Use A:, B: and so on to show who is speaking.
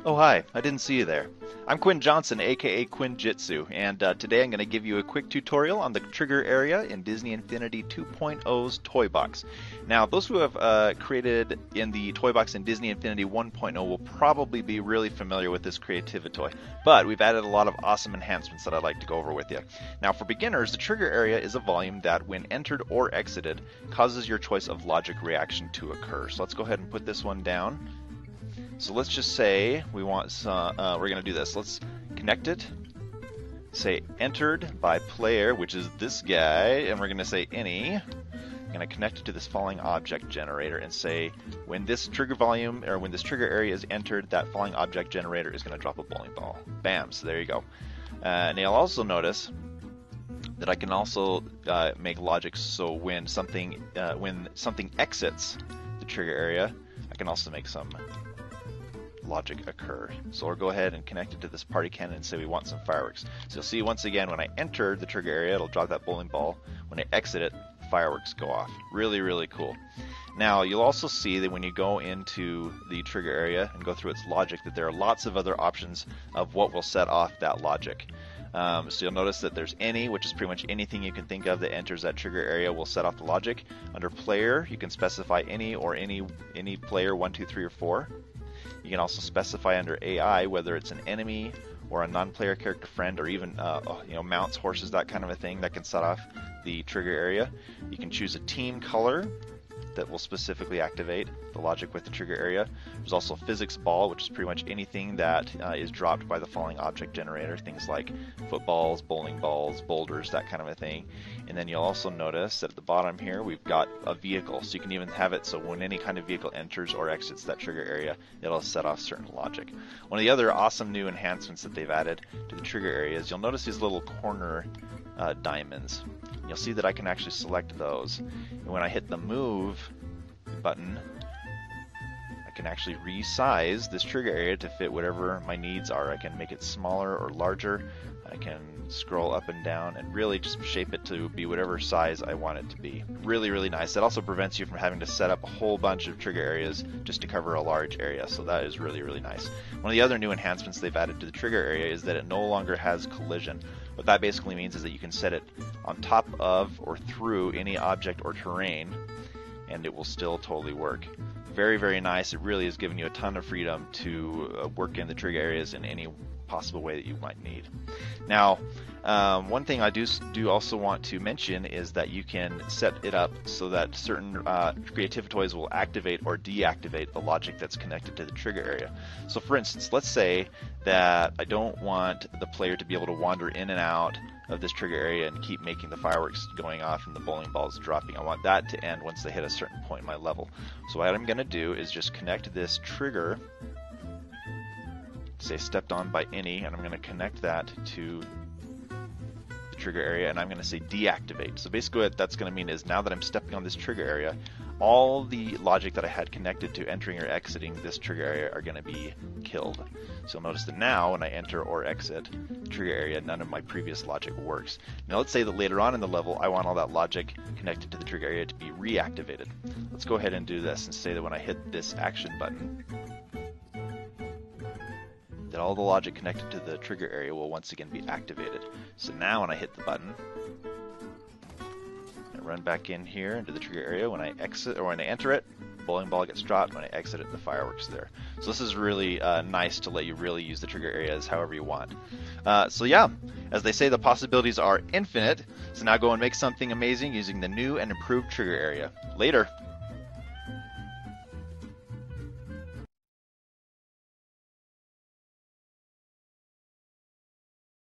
A: Oh, hi, I didn't see you there. I'm Quinn Johnson, aka Quinn Jitsu, and today I'm going to give you a quick tutorial on the trigger area in Disney Infinity 2.0's Toy Box. Now, those who have created in the Toy Box in Disney Infinity 1.0 will probably be really familiar with this creativity toy, but we've added a lot of awesome enhancements that I'd like to go over with you. Now, for beginners, the trigger area is a volume that, when entered or exited, causes your choice of logic reaction to occur. So let's go ahead and put this one down. So let's just say we want some, we're going to do this. Let's connect it. Say entered by player, which is this guy, and we're going to say any. I'm going to connect it to this falling object generator and say when this trigger volume or when this trigger area is entered, that falling object generator is going to drop a bowling ball. Bam! So there you go. And you'll also notice that I can also make logic so when something exits the trigger area, I can also make some logic occur. So we'll go ahead and connect it to this party cannon and say we want some fireworks. So you'll see once again when I enter the trigger area, it'll drop that bowling ball. When I exit it, fireworks go off. Really, really cool. Now you'll also see that when you go into the trigger area and go through its logic, that there are lots of other options of what will set off that logic. So you'll notice that there's any, which is pretty much anything you can think of that enters that trigger area will set off the logic. Under player, you can specify any or any player 1, 2, 3, or 4. You can also specify under AI whether it's an enemy or a non-player character friend, or even mounts, horses, that kind of a thing that can set off the trigger area. You can choose a team color that will specifically activate the logic with the trigger area. There's also physics ball, which is pretty much anything that is dropped by the falling object generator, things like footballs, bowling balls, boulders, that kind of a thing. And then you'll also notice that at the bottom here we've got a vehicle, so you can even have it so when any kind of vehicle enters or exits that trigger area, it'll set off certain logic. One of the other awesome new enhancements that they've added to the trigger area is you'll notice these little corner diamonds. You'll see that I can actually select those, and when I hit the move button, I can actually resize this trigger area to fit whatever my needs are. I can make it smaller or larger. I can scroll up and down and really just shape it to be whatever size I want it to be. Really, really nice. That also prevents you from having to set up a whole bunch of trigger areas just to cover a large area, so that is really, really nice. One of the other new enhancements they've added to the trigger area is that it no longer has collision. What that basically means is that you can set it on top of or through any object or terrain, and it will still totally work. Very, very nice. It really is giving you a ton of freedom to work in the trigger areas in any possible way that you might need. Now, one thing I do also want to mention is that you can set it up so that certain creativity toys will activate or deactivate the logic that's connected to the trigger area. So for instance, let's say that I don't want the player to be able to wander in and out of this trigger area and keep making the fireworks going off and the bowling balls dropping. I want that to end once they hit a certain point in my level. So what I'm going to do is just connect this trigger, say stepped on by any, and I'm going to connect that to the trigger area, and I'm going to say deactivate. So basically what that's going to mean is now that I'm stepping on this trigger area, all the logic that I had connected to entering or exiting this trigger area are going to be killed. So you'll notice that now when I enter or exit the trigger area, none of my previous logic works. Now let's say that later on in the level I want all that logic connected to the trigger area to be reactivated. Let's go ahead and do this and say that when I hit this action button, that all the logic connected to the trigger area will once again be activated. So now when I hit the button, I run back in here into the trigger area. When I exit or when I enter it, the bowling ball gets dropped. When I exit it, the fireworks there. So this is really nice to let you really use the trigger areas however you want. So yeah, as they say, the possibilities are infinite. So now go and make something amazing using the new and improved trigger area. Later.